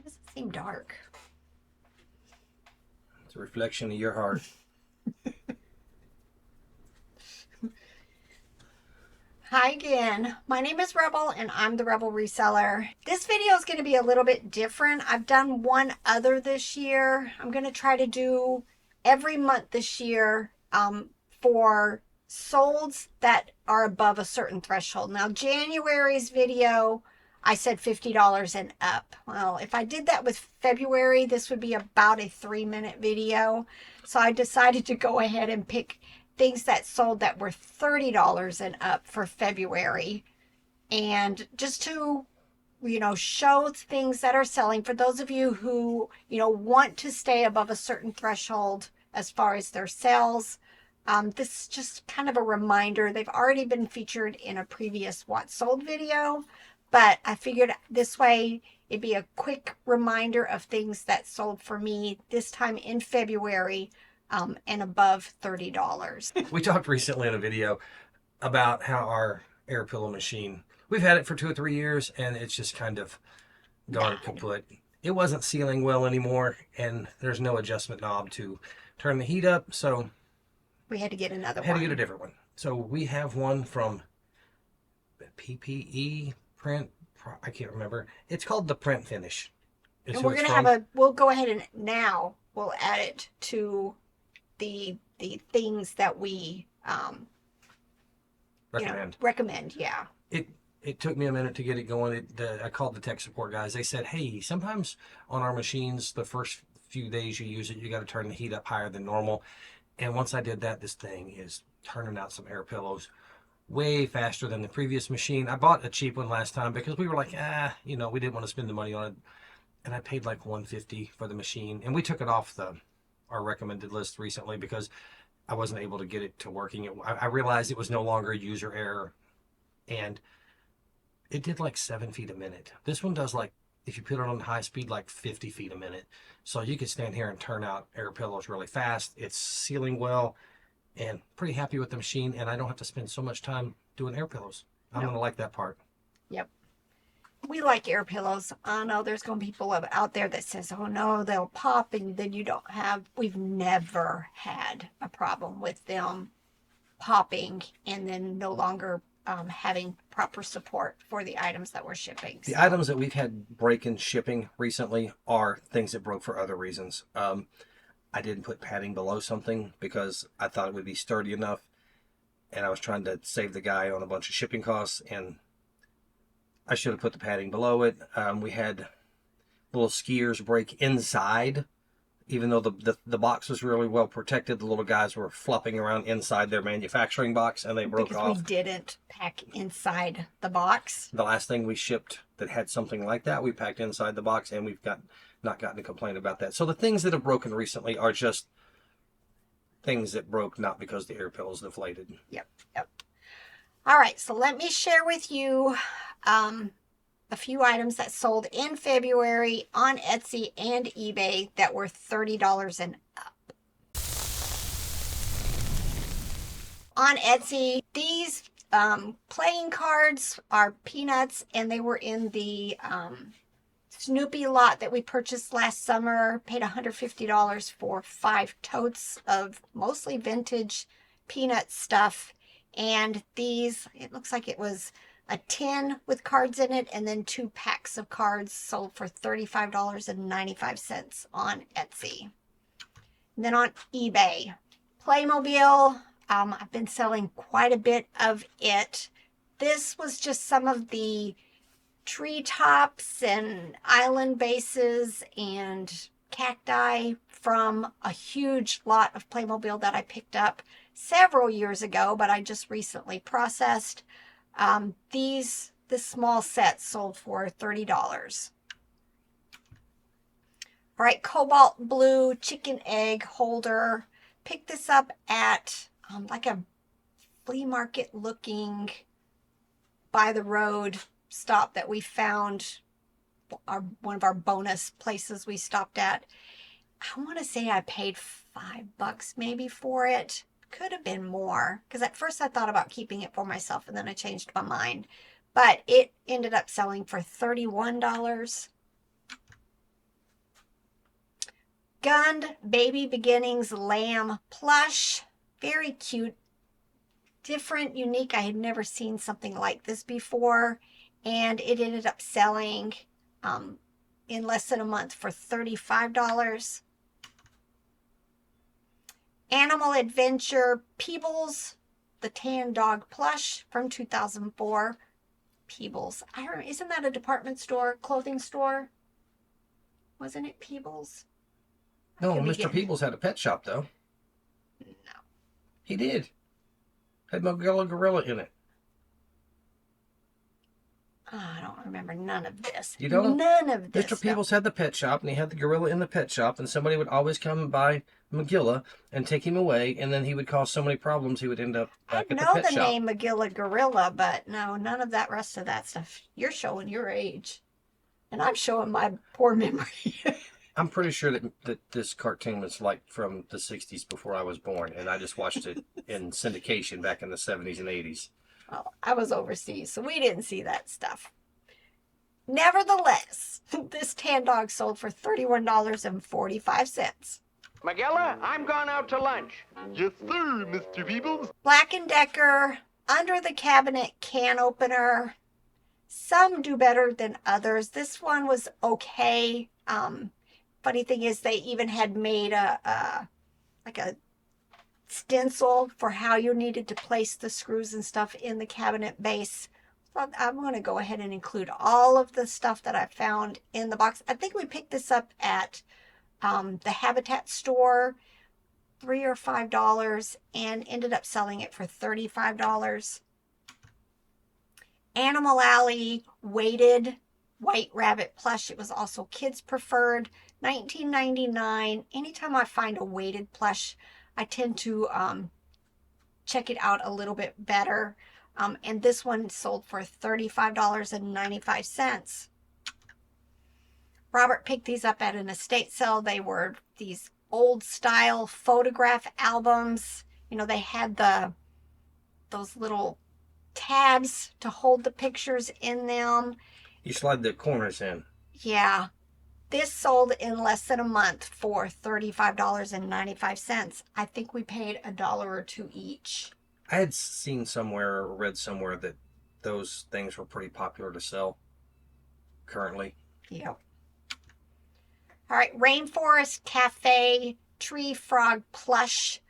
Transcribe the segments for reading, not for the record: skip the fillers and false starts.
does it seem dark? It's a reflection of your heart. Hi again. My name is Rebel and I'm the Rebel Reseller. This video is going to be a little bit different. I've done one other this year. I'm going to try to do every month this year for solds that are above a certain threshold. Now, January's video, I said $50 and up. Well, if I did that with February, this would be about a 3-minute video. So I decided to go ahead and pick things that sold that were $30 and up for February. And just to, show things that are selling for those of you who, want to stay above a certain threshold as far as their sales. This is just kind of a reminder. They've already been featured in a previous What Sold video, but I figured this way it'd be a quick reminder of things that sold for me this time in February and above $30. We talked recently in a video about how our air pillow machine, we've had it for 2 or 3 years, and it's just kind of gone kaput. It wasn't sealing well anymore, and there's no adjustment knob to turn the heat up, so we had to get another one. Had to get a different one. So we have one from PPE Print. I can't remember. It's called the Print Finish. And we're going to have we'll go ahead and now we'll add it to the things that we recommend. Yeah. It took me a minute to get it going. I called the tech support guys. They said, hey, sometimes on our machines, the first few days you use it, you got to turn the heat up higher than normal. And once I did that, this thing is turning out some air pillows way faster than the previous machine. I bought a cheap one last time because we were like, we didn't want to spend the money on it. And I paid like $150 for the machine. And we took it off our recommended list recently because I wasn't able to get it to working. I realized it was no longer a user error. And it did like 7 feet a minute. This one does like, if you put it on high speed, like 50 feet a minute. So you could stand here and turn out air pillows really fast. It's sealing well, and pretty happy with the machine. And I don't have to spend so much time doing air pillows. I'm going to like that part. Yep. We like air pillows. I know there's going to be people out there that says, oh no, they'll pop and then you don't have, we've never had a problem with them popping and then no longer having proper support for the items that we're shipping. The items that we've had break in shipping recently are things that broke for other reasons. I didn't put padding below something because I thought it would be sturdy enough, and I was trying to save the guy on a bunch of shipping costs, and I should have put the padding below it. We had little skiers break inside. Even though the box was really well protected, the little guys were flopping around inside their manufacturing box, and they broke off. Because we didn't pack inside the box. The last thing we shipped that had something like that, we packed inside the box, and we've not gotten a complaint about that. So the things that have broken recently are just things that broke, not because the air pillows deflated. Yep. All right, so let me share with you a few items that sold in February on Etsy and eBay that were $30 and up. On Etsy, these playing cards are peanuts, and they were in the Snoopy lot that we purchased last summer. Paid $150 for 5 totes of mostly vintage peanut stuff. And these, it looks like it was a tin with cards in it, and then 2 packs of cards sold for $35.95 on Etsy. And then on eBay, Playmobil, I've been selling quite a bit of it. This was just some of the treetops and island bases and cacti from a huge lot of Playmobil that I picked up several years ago, but I just recently processed. This small set sold for $30. All right, cobalt blue chicken egg holder. Picked this up at like a flea market looking by the road stop that we found, one of our bonus places we stopped at. I want to say I paid $5 maybe for it. Could have been more, because at first I thought about keeping it for myself and then I changed my mind. But it ended up selling for $31. Gund Baby Beginnings Lamb Plush. Very cute. Different, unique. I had never seen something like this before. And it ended up selling in less than a month for $35. Animal Adventure Peebles, the Tan Dog Plush from 2004. Peebles. I don't, isn't that a department store, clothing store? Wasn't it Peebles? No, Mr. Peebles had a pet shop, though. No. He did. Had Magilla Gorilla in it. Oh, I don't remember none of this. You don't? None of this. Mr. Peebles had the pet shop, and he had the gorilla in the pet shop, and somebody would always come and buy Magilla and take him away, and then he would cause so many problems he would end up back at the pet shop. I know the name Magilla Gorilla, but no, none of that rest of that stuff. You're showing your age, and I'm showing my poor memory. I'm pretty sure that this cartoon was like from the 60s before I was born, and I just watched it in syndication back in the 70s and 80s. Well, I was overseas, so we didn't see that stuff. Nevertheless, this tan dog sold for $31.45. Magella, I'm gone out to lunch. Yes, sir, Mr. Peebles. Black & Decker Under the Cabinet Can Opener. Some do better than others. This one was okay. Funny thing is, they even had made a stencil for how you needed to place the screws and stuff in the cabinet base. So I'm going to go ahead and include all of the stuff that I found in the box. I think we picked this up at the Habitat store, $3 or $5, and ended up selling it for $35. Animal Alley weighted White Rabbit plush. It was also kids preferred, $19.99. Anytime I find a weighted plush, I tend to check it out a little bit better. And this one sold for $35.95. Robert picked these up at an estate sale. They were these old style photograph albums. You know, they had those little tabs to hold the pictures in them. You slide the corners in. Yeah. This sold in less than a month for $35.95. I think we paid $1 or $2 each. I had seen somewhere or read somewhere that those things were pretty popular to sell currently. Yep. All right, Rainforest Cafe Tree Frog Plush.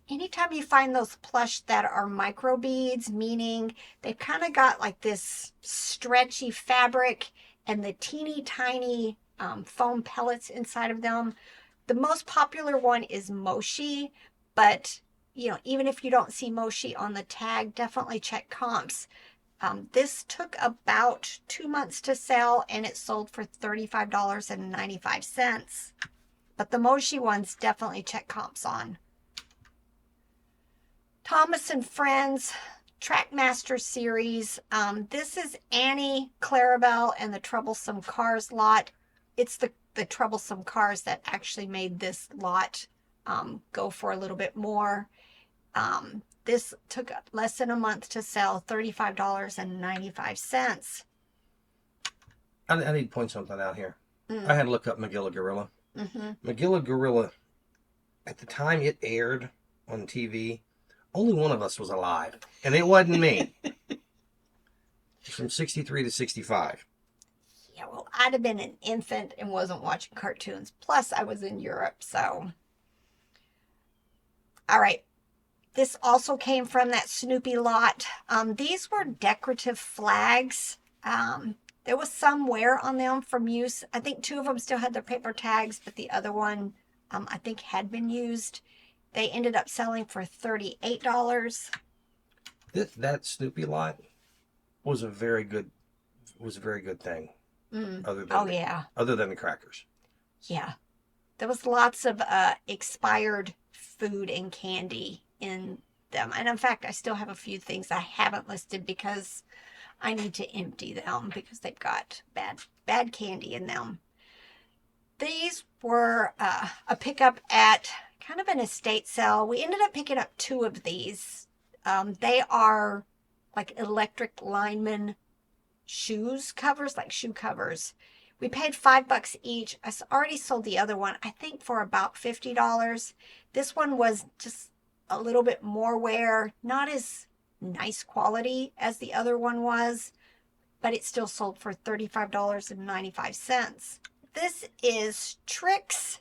Anytime you find those plush that are micro beads, meaning they've kind of got like this stretchy fabric and the teeny tiny foam pellets inside of them. The most popular one is Moshi, but you know, even if you don't see Moshi on the tag, definitely check comps. This took about 2 months to sell, and it sold for $35.95. But the Moshi ones definitely check comps on. Thomas and Friends Trackmaster series. This is Annie, Clarabelle, and the Troublesome Cars lot. It's the Troublesome Cars that actually made this lot go for a little bit more. This took less than a month to sell, $35.95. I need to point something out here. I had to look up Magilla Gorilla. Mm-hmm. Magilla Gorilla, at the time it aired on TV, only one of us was alive, and it wasn't me. From 63 to 65. Yeah, well, I'd have been an infant and wasn't watching cartoons. Plus, I was in Europe, so. All right. This also came from that Snoopy lot. These were decorative flags. There was some wear on them from use. I think 2 of them still had their paper tags, but the other one, I think, had been used. They ended up selling for $38. That Snoopy lot was a very good thing. Other than the crackers. Yeah. There was lots of expired food and candy in them. And in fact, I still have a few things I haven't listed because I need to empty them because they've got bad candy in them. These were a pickup at kind of an estate sale. We ended up picking up 2 of these. They are like electric lineman shoes covers, like shoe covers. We paid $5 each. I already sold the other one, I think, for about $50. This one was just a little bit more wear, not as nice quality as the other one was, but it still sold for $35.95. This is Trix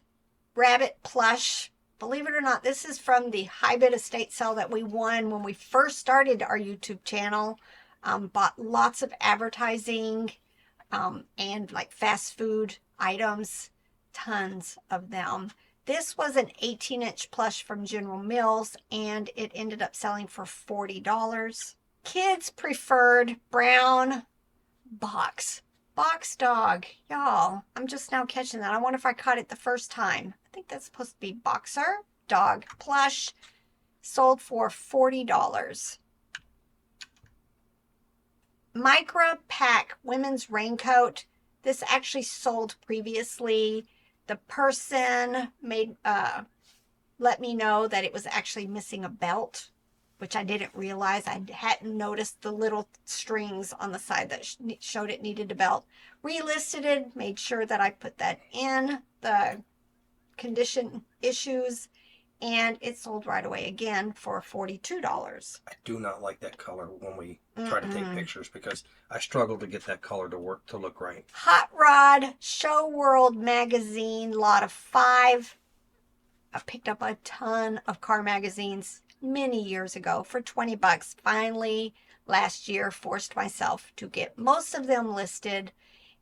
Rabbit Plush. Believe it or not, this is from the high bid estate sale that we won when we first started our YouTube channel. Bought lots of advertising and like fast food items, tons of them. This was an 18-inch plush from General Mills, and it ended up selling for $40. Kids preferred brown box dog. Y'all, I'm just now catching that. I wonder if I caught it the first time. I think that's supposed to be boxer dog plush. Sold for $40. Micra Pack women's raincoat. This actually sold previously. The person made let me know that it was actually missing a belt, which I didn't realize. I hadn't noticed the little strings on the side that showed it needed a belt. Relisted it, made sure that I put that in the condition issues, and it sold right away again for $42. I do not like that color when we try to take pictures because I struggle to get that color to look right. Hot Rod Show World magazine, lot of 5. I picked up a ton of car magazines many years ago for $20. Finally, last year, forced myself to get most of them listed,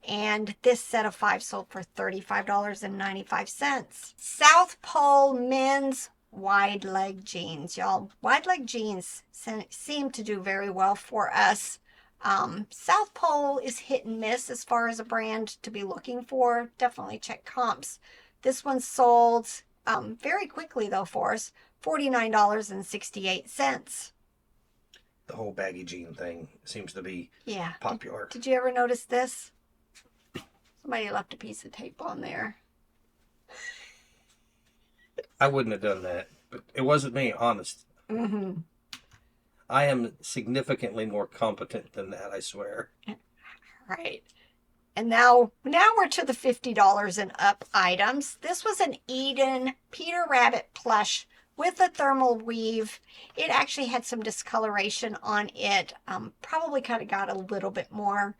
and this set of 5 sold for $35.95. South Pole men's wide leg jeans. Y'all, wide leg jeans seem to do very well for us. South Pole is hit and miss as far as a brand to be looking for. Definitely check comps. This one sold very quickly though for us, $49.68. The whole baggy jean thing seems to be popular. Did you ever notice this? Somebody left a piece of tape on there. I wouldn't have done that, but it wasn't me, honest. Mm-hmm. I am significantly more competent than that, I swear. Right. And now we're to the $50 and up items. This was an Eden Peter Rabbit plush with a thermal weave. It actually had some discoloration on it. Probably kind of got a little bit more.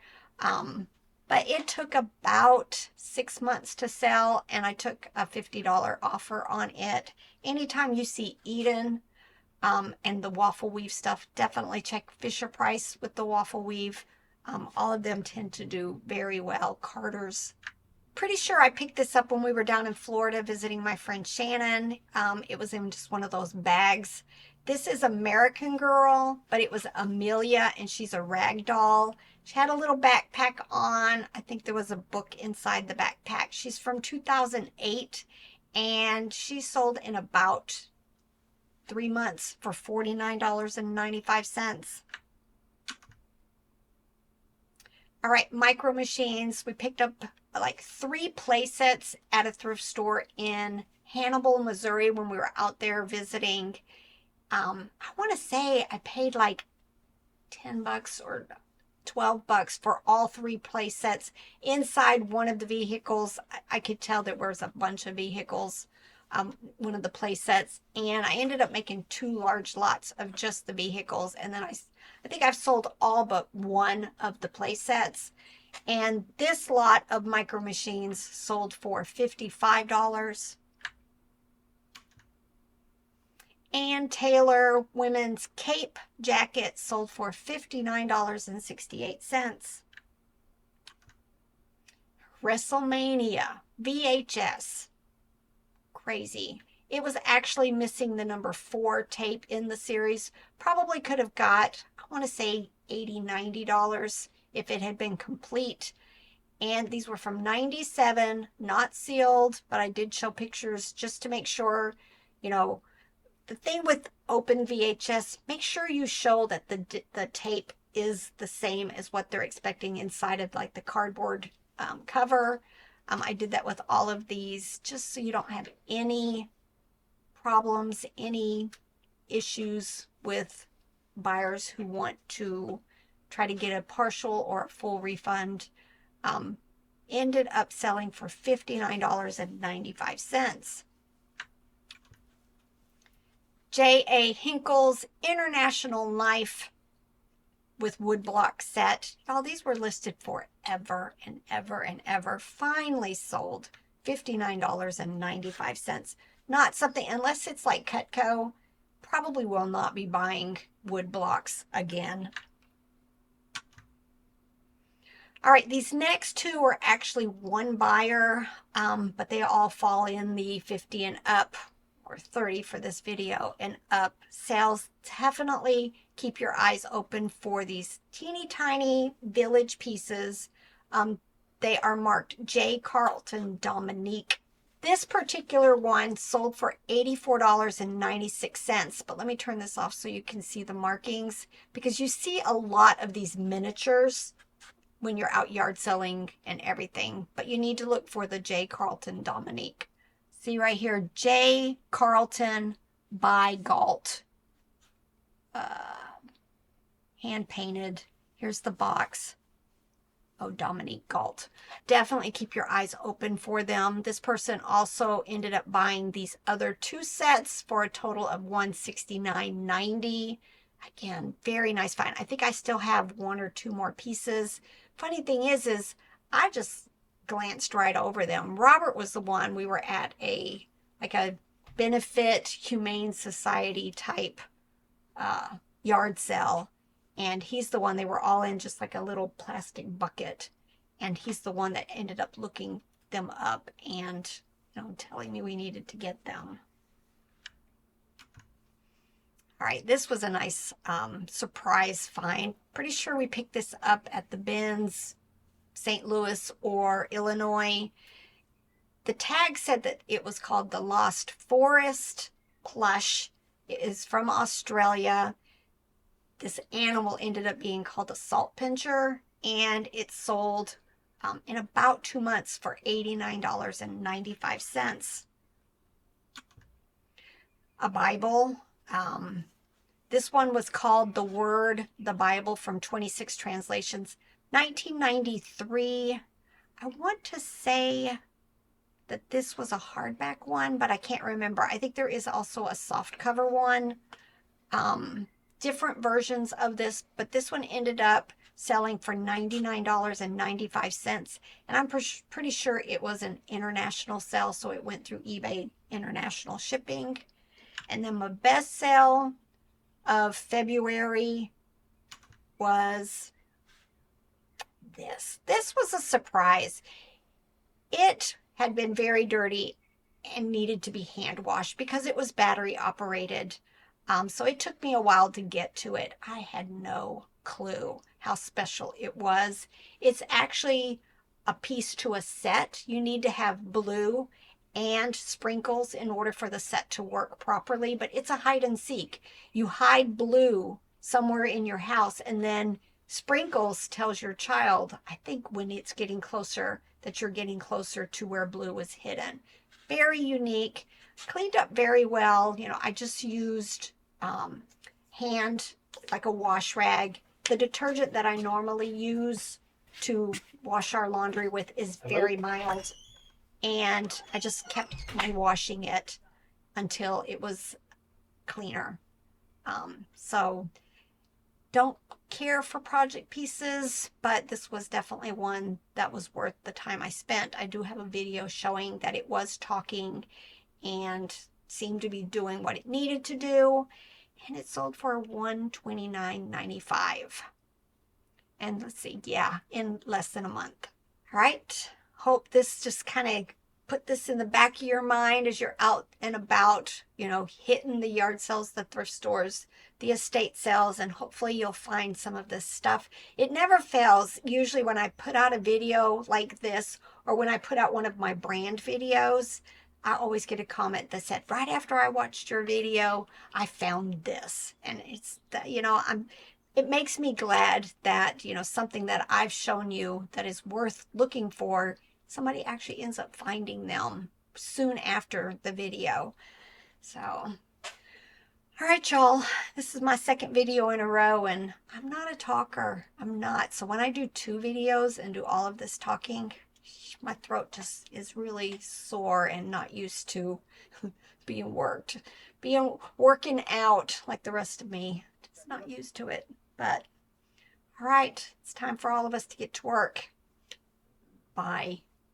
But it took about 6 months to sell, and I took a $50 offer on it. Anytime you see Eden and the waffle weave stuff, definitely check Fisher Price with the waffle weave. All of them tend to do very well. Carter's. Pretty sure I picked this up when we were down in Florida visiting my friend Shannon. It was in just one of those bags. This is American Girl, but it was Amelia, and she's a rag doll. She had a little backpack on. I think there was a book inside the backpack. She's from 2008, and she sold in about 3 months for $49.95. All right, Micro Machines. We picked up like 3 play sets at a thrift store in Hannibal, Missouri when we were out there visiting. I want to say I paid like $10 or $12 for all 3 play sets inside one of the vehicles. I could tell there was a bunch of vehicles, one of the play sets, and I ended up making 2 large lots of just the vehicles, and then I think I've sold all but one of the play sets. And this lot of Micro Machines sold for $55. Ann Taylor women's cape jacket sold for $59.68. WrestleMania VHS. Crazy. It was actually missing the number 4 tape in the series. Probably could have got, I want to say, $80, $90 if it had been complete. And these were from 97, not sealed, but I did show pictures just to make sure, you know, the thing with open VHS, make sure you show that the tape is the same as what they're expecting inside of like the cardboard cover. I did that with all of these just so you don't have any problems, any issues with buyers who want to try to get a partial or a full refund. ended up selling for $59.95. J.A. Hinkle's International Knife with woodblock set. Y'all, these were listed forever and ever and ever. Finally sold $59.95. Not something, unless it's like Cutco, probably will not be buying wood blocks again. All right, these next two are actually one buyer, but they all fall in the 50 and up, or 30 for this video and up sales. Definitely keep your eyes open for these teeny tiny village pieces. They are marked J. Carlton Dominique. This particular one sold for $84.96, but let me turn this off so you can see the markings, because you see a lot of these miniatures when you're out yard selling and everything, but you need to look for the J. Carlton Dominique. See right here, J. Carlton by Galt. Hand painted. Here's the box. Oh, Dominique Galt. Definitely keep your eyes open for them. This person also ended up buying these other two sets for a total of $169.90. Again, very nice find. I think I still have one or two more pieces. Funny thing is I just glanced right over them. Robert was the one, we were at a benefit humane society type yard sale, and he's the one, they were all in just like a little plastic bucket, and he's the one that ended up looking them up and telling me we needed to get them. All right, this was a nice surprise find. Pretty sure we picked this up at the bins, St. Louis or Illinois. The tag said that it was called the Lost Forest plush. It is from Australia. This animal ended up being called a salt pincher, and it sold in about 2 months for $89.95. A Bible. This one was called The Word, the Bible, from 26 translations, 1993. I want to say that this was a hardback one, but I can't remember. I think there is also a soft cover one. Different versions of this, but this one ended up selling for $99.95. And I'm pretty sure it was an international sale, so it went through eBay international shipping. And then my best sale of February was this. This was a surprise. It had been very dirty and needed to be hand washed because it was battery operated. So it took me a while to get to it. I had no clue how special it was. It's actually a piece to a set. You need to have blue and sprinkles in order for the set to work properly, but it's a hide and seek. You hide blue somewhere in your house, and then sprinkles tells your child, I think when it's getting closer, that you're getting closer to where blue was hidden. Very unique, cleaned up very well. I just used hand, like a wash rag. The detergent that I normally use to wash our laundry with is very mild, and I just kept washing it until it was cleaner. So don't care for project pieces, but this was definitely one that was worth the time I spent. I do have a video showing that it was talking and seemed to be doing what it needed to do, and it sold for $129.95. And let's see, yeah, in less than a month. All right, hope this just kind of put this in the back of your mind as you're out and about, hitting the yard sales, the thrift stores, the estate sales, and hopefully you'll find some of this stuff. It never fails. Usually when I put out a video like this, or when I put out one of my brand videos, I always get a comment that said, right after I watched your video, I found this. And it's, it makes me glad that, something that I've shown you that is worth looking for, somebody actually ends up finding them soon after the video. So, all right, y'all, this is my second video in a row, and I'm not a talker. I'm not. So when I do 2 videos and do all of this talking, my throat just is really sore and not used to working out like the rest of me. Just not used to it. But all right, it's time for all of us to get to work. Bye.